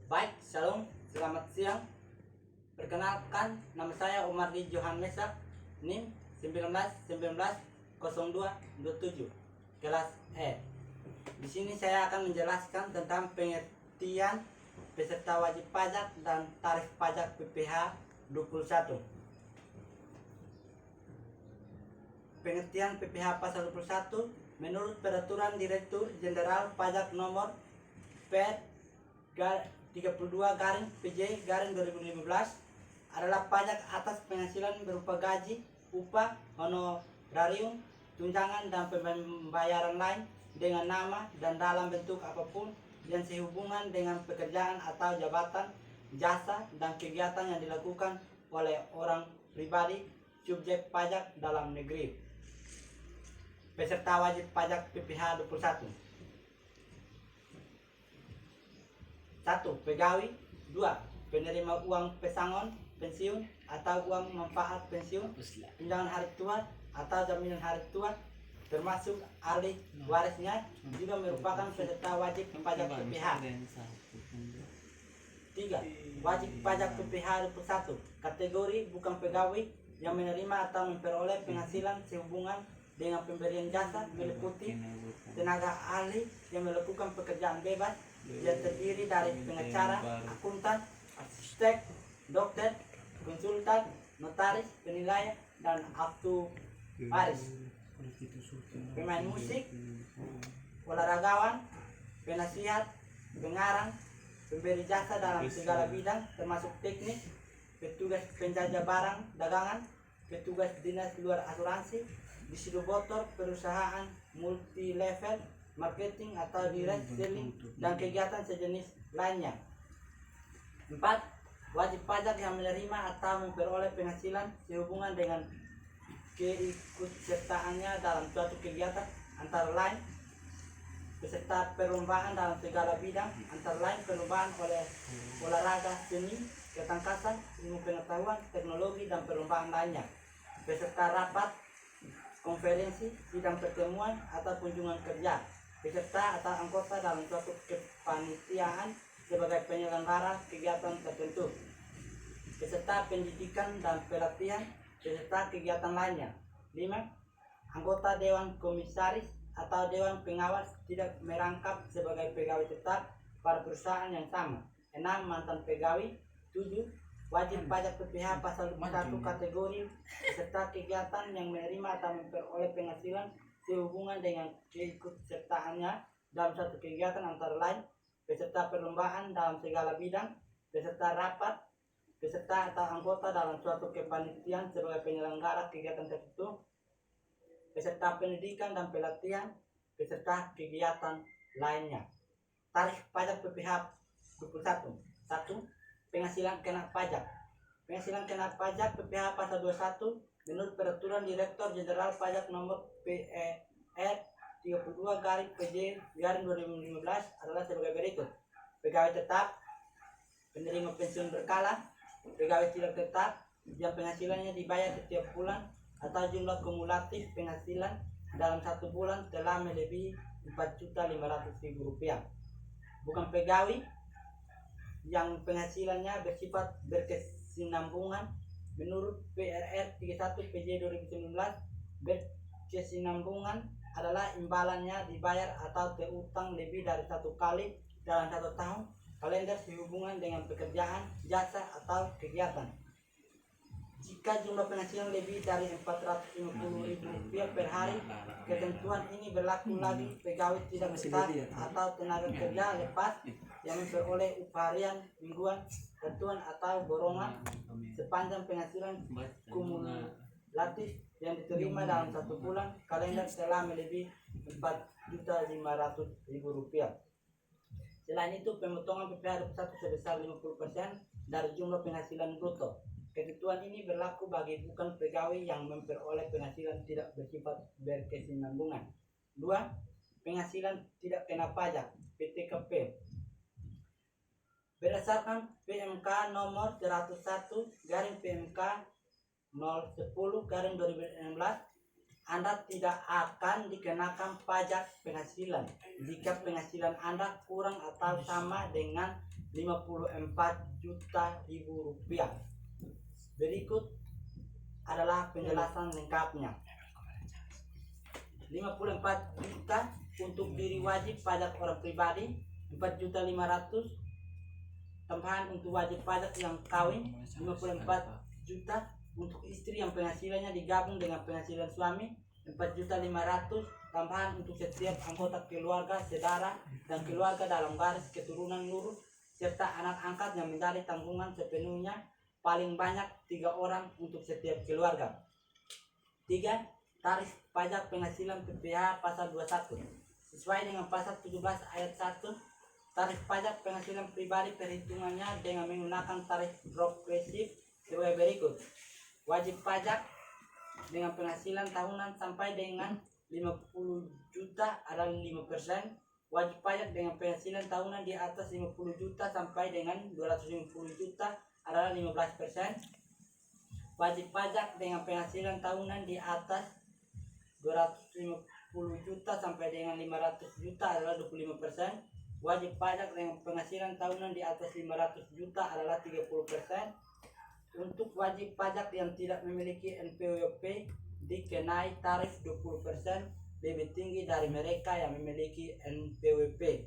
Baik, Shalom, selamat siang. Perkenalkan, nama saya Umardi Johan Mesak, NIM 19190227, kelas E. Di sini saya akan menjelaskan tentang pengertian peserta wajib pajak dan tarif pajak PPh 21. Pengertian PPh pasal 21 menurut Peraturan Direktur Jenderal Pajak Nomor P32/PJ/2015 adalah pajak atas penghasilan berupa gaji, upah, honorarium, tunjangan dan pembayaran lain dengan nama dan dalam bentuk apapun yang sehubungan dengan pekerjaan atau jabatan, jasa dan kegiatan yang dilakukan oleh orang pribadi subjek pajak dalam negeri. Peserta wajib pajak PPh 21. 1. Pegawai. 2. Penerima uang pesangon pensiun atau uang manfaat pensiun, tunjangan hari tua atau jaminan hari tua, termasuk ahli warisnya juga merupakan peserta wajib pajak PPh. 3. Wajib pajak PPh 21. Kategori bukan pegawai yang menerima atau memperoleh penghasilan sehubungan dengan pemberian jasa meliputi tenaga ahli yang melakukan pekerjaan bebas yang terdiri dari pengacara, akuntan, arsitek, dokter, konsultan, notaris, penilai, dan aktuaris. Pemain musik, olahragawan, penasihat, pengarang, pemberi jasa dalam segala bidang termasuk teknik, petugas penjajah barang dagangan, petugas dinas luar asuransi, distributor perusahaan multi level marketing atau direct selling dan kegiatan sejenis lainnya. 4. Wajib pajak yang menerima atau memperoleh penghasilan sehubungan dengan keikutsertaannya dalam suatu kegiatan antara lain peserta perlombaan dalam segala bidang, antara lain perlombaan oleh olahraga, seni, ketangkasan, ilmu pengetahuan, teknologi, dan perlombaan lainnya. Peserta rapat, konferensi, sidang pertemuan, atau kunjungan kerja. Peserta atau anggota dalam suatu kepanitiaan sebagai penyelenggara kegiatan tertentu. Peserta pendidikan dan pelatihan, peserta kegiatan lainnya. 5. Anggota Dewan Komisaris atau Dewan Pengawas tidak merangkap sebagai pegawai tetap pada perusahaan yang sama. 6. Mantan pegawai. 7. Wajib pajak PPh pasal 21 kategori peserta kegiatan yang menerima atau memperoleh penghasilan sehubungan dengan keikutsertaannya dalam satu kegiatan antara lain peserta perlombaan dalam segala bidang, peserta rapat, peserta atau anggota dalam suatu kepanitiaan sebagai penyelenggara kegiatan tertentu, peserta pendidikan dan pelatihan, peserta kegiatan lainnya. Tarif pajak PPh 21. 1. Penghasilan kena pajak. Penghasilan kena pajak PPh pasal 21 menurut Peraturan Direktur Jenderal Pajak Nomor PER 32/PJ/2015 adalah sebagai berikut. Pegawai tetap, penerima pensiun berkala, pegawai tidak tetap yang penghasilannya dibayar setiap bulan atau jumlah kumulatif penghasilan dalam satu bulan telah melebihi Rp4.500.000. Bukan pegawai yang penghasilannya bersifat berkesinambungan menurut PRR 31 PJ 2019. Berkesinambungan adalah imbalannya dibayar atau terutang lebih dari satu kali dalam 1 tahun kalender sehubungan dengan pekerjaan, jasa, atau kegiatan. Jika jumlah penghasilan lebih dari Rp450.000 per hari, ketentuan ini berlaku lagi pegawai tidak tetap atau tenaga kerja lepas yang memperoleh upah harian, mingguan, bantuan atau borongan sepanjang penghasilan kumulatif yang diterima dalam 1 bulan kalender telah melebihi Rp4.500.000. Selain itu, pemotongan PPh 21 sebesar 50% dari jumlah penghasilan bruto. Ketentuan ini berlaku bagi bukan pegawai yang memperoleh penghasilan tidak bersifat berkesinambungan. 2. Penghasilan tidak kena pajak (PTKP). Berdasarkan PMK nomor 101/PMK 010/2016 Anda tidak akan dikenakan pajak penghasilan jika penghasilan Anda kurang atau sama dengan 54 juta ribu rupiah. Berikut adalah penjelasan lengkapnya. 54 juta untuk diri wajib pajak orang pribadi, 4.500.000 tambahan untuk wajib pajak yang kawin, 54 juta untuk istri yang penghasilannya digabung dengan penghasilan suami, 4.500.000 tambahan untuk setiap anggota keluarga, saudara dan keluarga dalam garis keturunan lurus, serta anak angkat yang menjadi tanggungan sepenuhnya paling banyak 3 orang untuk setiap keluarga. 3. Tarif pajak penghasilan PPh pasal 21. Sesuai dengan pasal 17 ayat 1, tarif pajak penghasilan pribadi perhitungannya dengan menggunakan tarif progresif sebagai berikut. Wajib pajak dengan penghasilan tahunan sampai dengan 50 juta adalah 5%. Wajib pajak dengan penghasilan tahunan di atas 50 juta sampai dengan 250 juta adalah 15%. Wajib pajak dengan penghasilan tahunan di atas 250 juta sampai dengan 500 juta adalah 25%. Wajib pajak dengan penghasilan tahunan di atas 500 juta adalah 30%. Untuk wajib pajak yang tidak memiliki NPWP dikenai tarif 20% lebih tinggi dari mereka yang memiliki NPWP.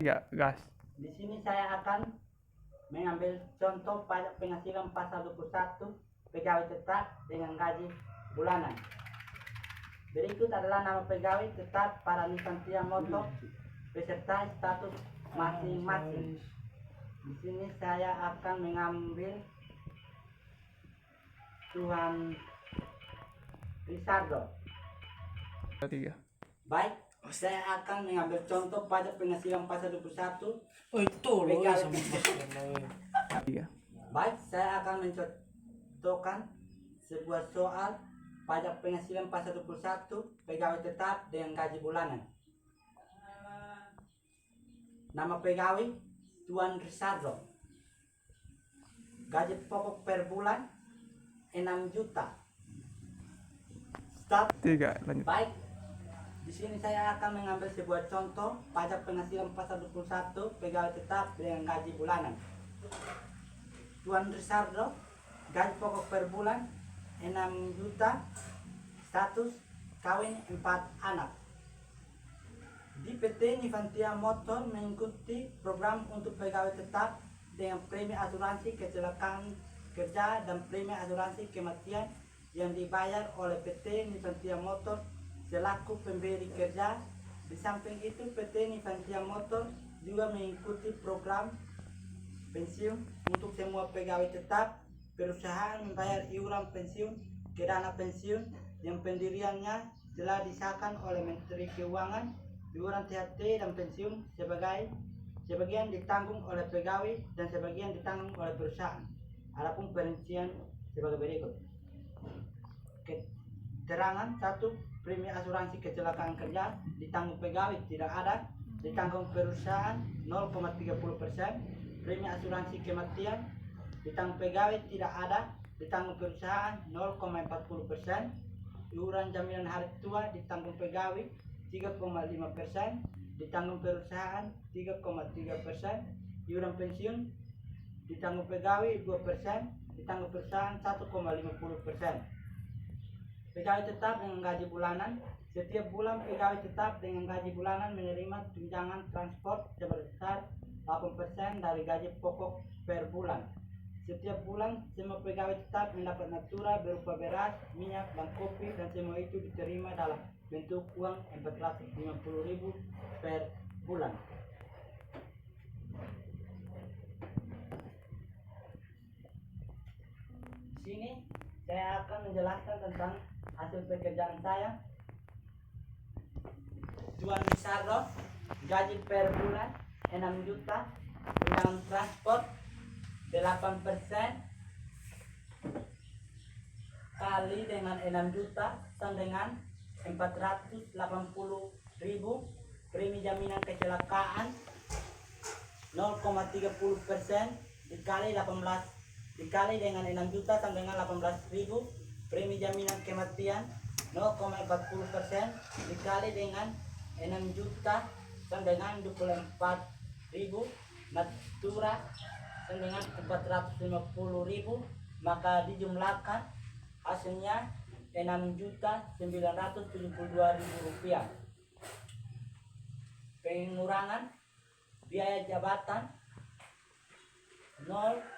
Ya, gas. Di sini saya akan mengambil contoh pajak penghasilan pasal 21 pegawai tetap dengan gaji bulanan. Berikut adalah nama pegawai tetap para Nisantia Motor beserta status masing-masing. Di sini saya akan mengambil Tuan Rizardo. 3. Baik, saya akan mengambil contoh pajak penghasilan pasal 21 Oh itu loh pegawai sama tetap. 3. Baik, saya akan mencontohkan sebuah soal pajak penghasilan pasal 21 pegawai tetap dengan gaji bulanan. Nama pegawai Tuan Rizardo. Gaji pokok per bulan 6 juta. Start. 3. Lanjut. Baik. Di sini saya akan mengambil sebuah contoh pajak penghasilan pasal 21 pegawai tetap dengan gaji bulanan. Tuan Rizardo, gaji pokok per bulan 6 juta, status kawin 4 anak. Di PT Nisantia Motor mengikuti program untuk pegawai tetap dengan premi asuransi kecelakaan kerja dan premi asuransi kematian yang dibayar oleh PT Nisantia Motor selaku pemberi kerja. Di samping itu PT Nisantia Motor juga mengikuti program pensiun untuk semua pegawai tetap. Perusahaan membayar iuran pensiun ke dana pensiun yang pendiriannya telah disahkan oleh Menteri Keuangan. Iuran THT dan pensiun sebagian ditanggung oleh pegawai dan sebagian ditanggung oleh perusahaan. Adapun perincian sebagai berikut. Keterangan 1. Premi asuransi kecelakaan kerja ditanggung pegawai tidak ada, ditanggung perusahaan 0,30%. Premi asuransi kematian ditanggung pegawai tidak ada, ditanggung perusahaan 0,40%. Iuran jaminan hari tua ditanggung pegawai 3,5%, ditanggung perusahaan 3,3%. Iuran pensiun ditanggung pegawai 2%, ditanggung perusahaan 1,50%. Pegawai tetap dengan gaji bulanan. Setiap bulan pegawai tetap dengan gaji bulanan menerima tunjangan transport sebesar 8% dari gaji pokok per bulan. Setiap bulan semua pegawai tetap mendapat natura berupa beras, minyak, dan kopi, dan semua itu diterima dalam bentuk uang 450.000 per bulan. Di sini saya akan menjelaskan tentang hasil pekerjaan saya. Tuan Rizardo, gaji per bulan 6 juta, dengan transport 8% kali dengan 6 juta sama dengan 480.000. Premi jaminan kecelakaan 0,30% dikali 18 dikali dengan 6 juta sama dengan 18.000. premi jaminan kematian 0,40% dikali dengan 6 juta sama dengan 24.000, natura sama dengan 450.000, maka dijumlahkan hasilnya 6.972.000 rupiah. Pengurangan biaya jabatan 5%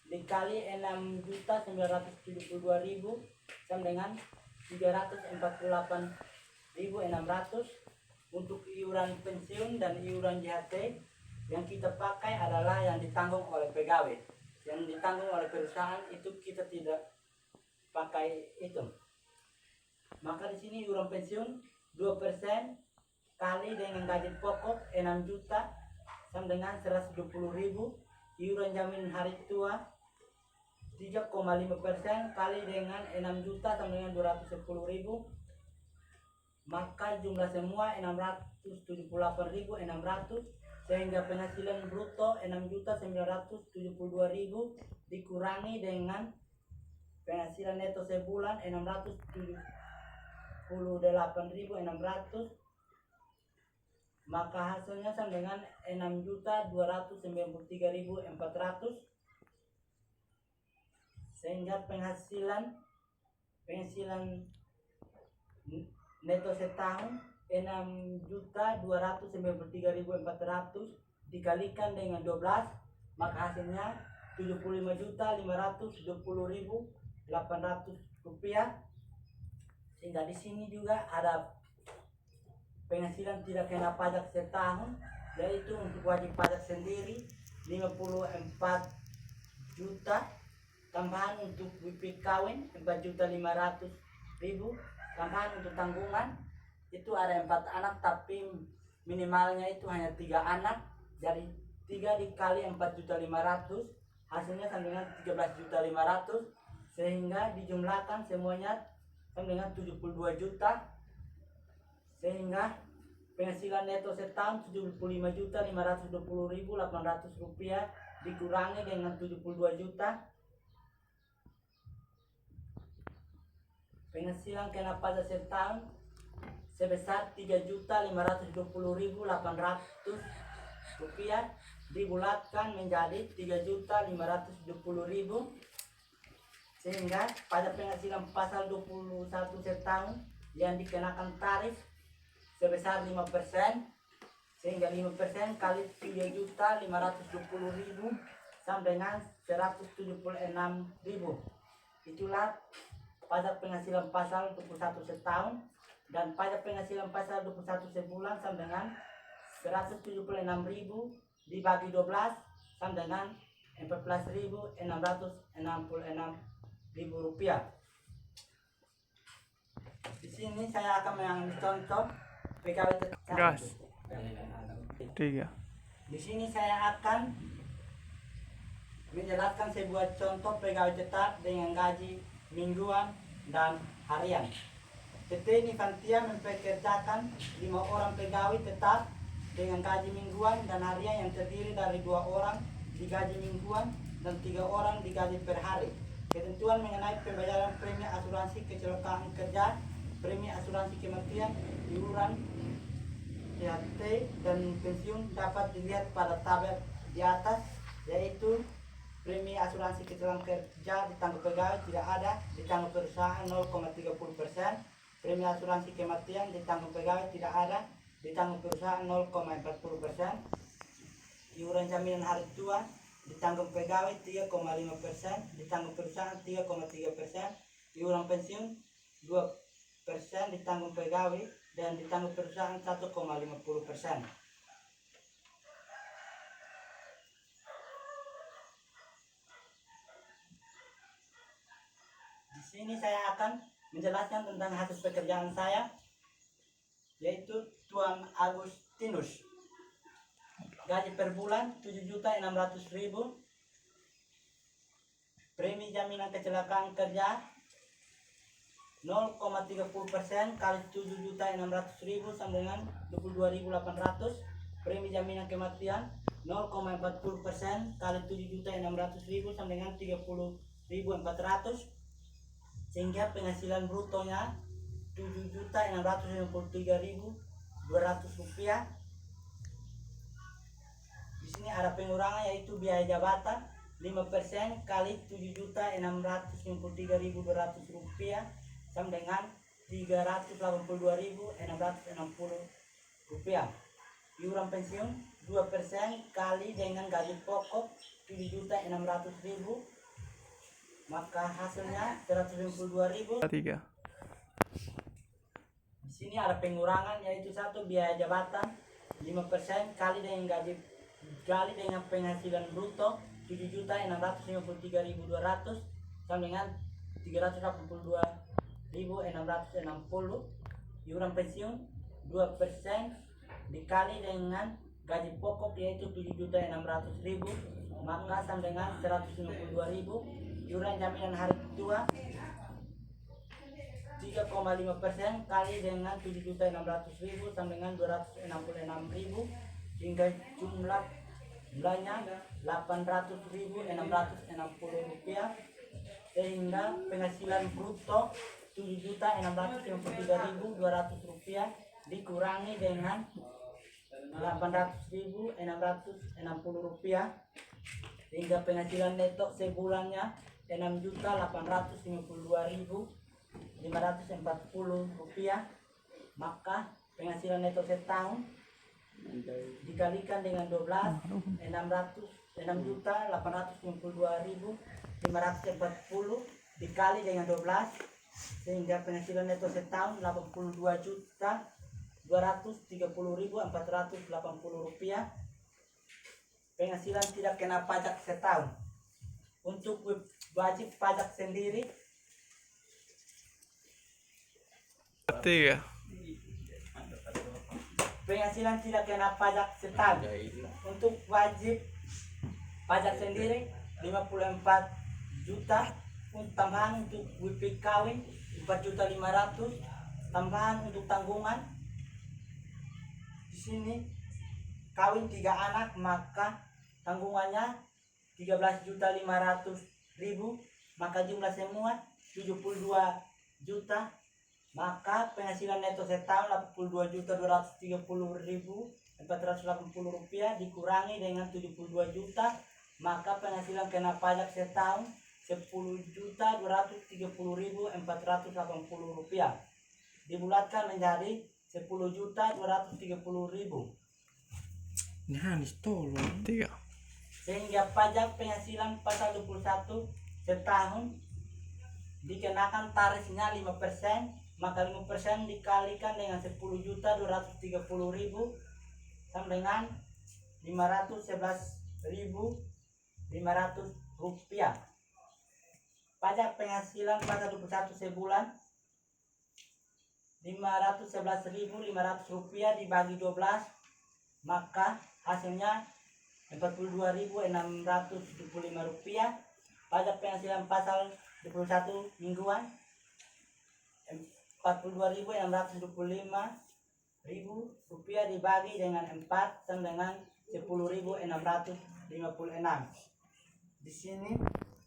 dikali 6.972.000 sama dengan 348.600. Untuk iuran pensiun dan iuran JHT yang kita pakai adalah yang ditanggung oleh pegawai. Yang ditanggung oleh perusahaan itu kita tidak pakai itu. Maka di sini iuran pensiun 2% kali dengan gaji pokok 6 juta sama dengan 120.000. Iuran jaminan hari tua 3,5% kali dengan 6 juta sama dengan 210.000. Maka jumlah semua 678.600, sehingga penghasilan bruto 6.972.000 dikurangi dengan penghasilan neto sebulan 678.600, maka hasilnya sama dengan 6.293.400, sehingga penghasilan neto setahun 6.293.400 dikalikan dengan 12, maka hasilnya 75.520.800 rupiah. Sehingga di sini juga ada penghasilan tidak kena pajak setahun, yaitu untuk wajib pajak sendiri 54 juta, tambahan untuk WP kawin 4.500.000, tambahan untuk tanggungan itu ada 4 anak tapi minimalnya itu hanya 3 anak, jadi 3 dikali 4.500.000 hasilnya sama dengan 13.500.000, sehingga dijumlahkan semuanya sama dengan 72 juta, sehingga penghasilan neto setahun 75.520.800 rupiah dikurangi dengan 72 juta. Penghasilan kena pajak setahun sebesar 3.520.800 rupiah dibulatkan menjadi 3.520.000, sehingga pada penghasilan pasal 21 setahun yang dikenakan tarif sebesar 5%, sehingga 5% kali 3.520.000 sama dengan 176.000. Itulah pajak penghasilan pasal 21 setahun, dan pajak penghasilan pasal 21 sebulan sama dengan 176.000 dibagi 12 sama dengan 14.666.000 rupiah. Di sini saya akan mengambil contoh pegawai tetap. Gas. 3. Di sini saya akan menjelaskan sebuah contoh pegawai tetap dengan gaji mingguan dan harian. PT Nifantia mempekerjakan 5 orang pegawai tetap dengan gaji mingguan dan harian yang terdiri dari 2 orang digaji mingguan dan 3 orang digaji per hari. Ketentuan mengenai pembayaran premi asuransi kecelakaan kerja, premi asuransi kematian, iuran JHT dan pensiun dapat dilihat pada tabel di atas, yaitu premi asuransi kecelakaan kerja ditanggung pegawai tidak ada, ditanggung perusahaan 0,30%. Premi asuransi kematian ditanggung pegawai tidak ada, ditanggung perusahaan 0,40%. Iuran jaminan hari tua ditanggung pegawai 3,5%, ditanggung perusahaan 3,3%. Iuran pensiun 2% ditanggung pegawai dan ditanggung perusahaan 1,50%. Di sini saya akan menjelaskan tentang hasil pekerjaan saya, yaitu Tuan Agustinus. Gaji per bulan 7.600.000. Premi jaminan kecelakaan kerja 0,30% kali 7.600.000 sama dengan 22.800. Premi jaminan kematian 0,40% kali 7.600.000 sama dengan 35.000. 7.400 sehingga penghasilan brutonya 7.653.200 rupiah. Di sini ada pengurangan yaitu biaya jabatan 5% kali 7.653.200 rupiah sama dengan 382.660 rupiah. Iuran pensiun 2% kali dengan gaji pokok 7.600.000 maka hasilnya 152.000. 3. Di sini ada pengurangan yaitu satu biaya jabatan 5% kali dengan penghasilan bruto 7.653.200 sama dengan 382.660. Iuran pensiun 2% dikali dengan gaji pokok yaitu 7.600.000 maka sama dengan 152.000. Iuran jaminan hari tua 3,5% kali dengan 7.600.000 sama dengan 266.000 hingga jumlahnya 800.660 rupiah sehingga penghasilan bruto 7.653.200 rupiah dikurangi dengan 800.660 rupiah hingga penghasilan neto sebulannya 6.852.540 rupiah maka penghasilan neto setahun dikalikan dengan 12 6.852.540 dikali dengan 12 sehingga penghasilan neto setahun 82.230.480 rupiah. Penghasilan tidak kena pajak setahun. Untuk wajib pajak sendiri 3. penghasilan tidak kena pajak setahun. Untuk wajib pajak sendiri 54 juta, untuk tambahan untuk WP kawin 4.500.000, tambahan untuk tanggungan di sini kawin 3 anak maka tanggungannya 13.500.000 maka jumlah semua 72 juta maka penghasilan neto setahun 82.230.480 rupiah dikurangi dengan 72 juta maka penghasilan kena pajak setahun 10.230.480 rupiah dibulatkan menjadi 10.230.000. Nah, tolong 3. Sehingga pajak penghasilan pasal 21 setahun dikenakan tarifnya 5%, maka 5% dikalikan dengan 10.230.000 sama dengan 511.500 rupiah. Pajak penghasilan pasal 21 sebulan 511.500 rupiah dibagi 12 maka hasilnya 42.675 rupiah. Pajak penghasilan pasal 21 mingguan 42.625 rupiah dibagi dengan 4 sama dengan 10.656. Di sini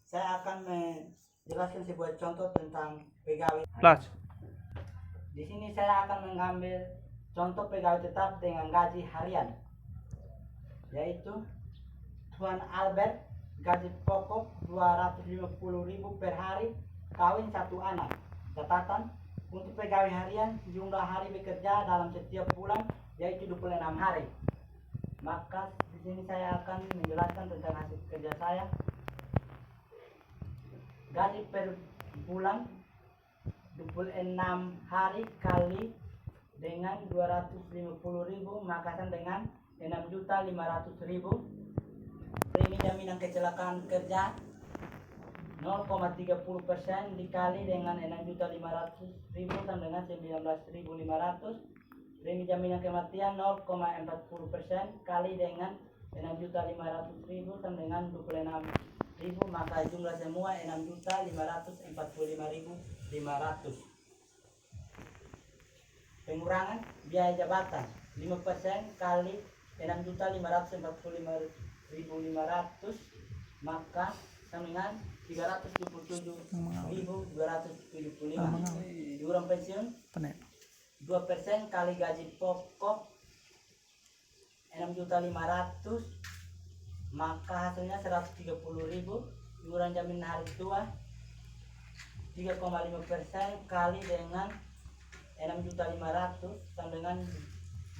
saya akan menjelaskan sebuah contoh tentang pegawai. Plus. Di sini saya akan mengambil contoh pegawai tetap dengan gaji harian, yaitu Tuan Albert, gaji pokok 250.000 per hari, kawin 1 anak. Catatan, untuk pegawai harian jumlah hari bekerja dalam setiap bulan yaitu 26 hari. Maka di sini saya akan menjelaskan tentang hasil kerja saya. Gaji per bulan 26 hari kali dengan 250.000 maka sama dengan 6.500.000. Premi jaminan kecelakaan kerja 0,30% dikali dengan 6.500.000 sama dengan 19.500. Premi jaminan kematian 0,40% kali dengan 6.500.000 sama dengan 26.000 maka jumlah semua 6.545.500. Pengurangan biaya jabatan 5% kali 6.545.500 maka sama dengan 327.275. Iuran pensiun Penek. 2% kali gaji pokok 6.500.000, maka hasilnya 130.000. Iuran jaminan hari tua 3,5% kali dengan 6.500.000 sama dengan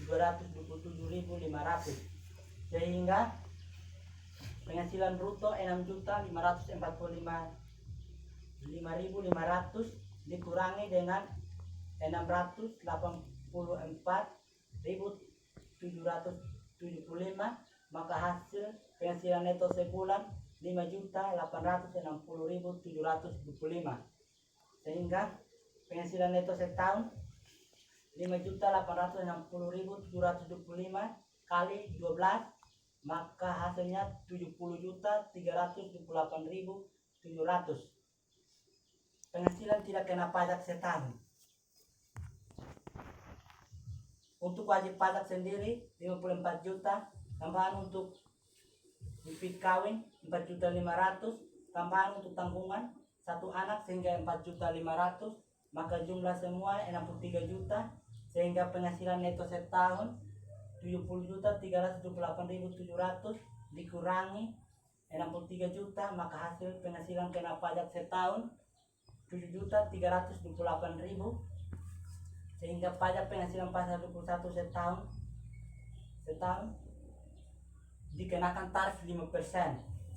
227.500, sehingga penghasilan bruto 6.545.500 dikurangi dengan 684.775, maka hasil penghasilan neto sebulan 5.860.725, sehingga penghasilan neto setahun 5.860.725 kali 12, maka hasilnya 70.328.700. Penghasilan tidak kena pajak setahun. Untuk wajib pajak sendiri 54 juta, tambahan untuk bibit kawin 4.500.000, tambahan untuk tanggungan satu anak sehingga 4.500.000, maka jumlah semua 63 juta, sehingga penghasilan neto setahun 70.328.700 dikurangi 63 juta, maka hasil penghasilan kena pajak setahun 7.328.000, sehingga pajak penghasilan pasal 21 setahun dikenakan tarif 5%,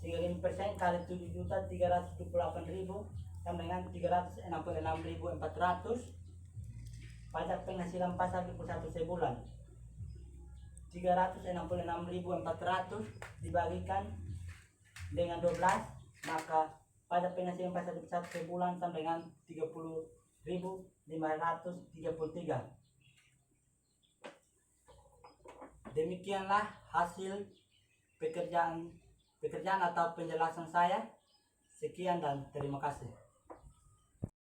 sehingga 5% kali 7.328.000 sama dengan 366.400. Pajak penghasilan pasal 21 sebulan 366.400 dibagikan dengan 12, maka pajak penghasilan pasal 21 sebulan sama dengan 30.533. Demikianlah hasil pekerjaan atau penjelasan saya. Sekian dan terima kasih.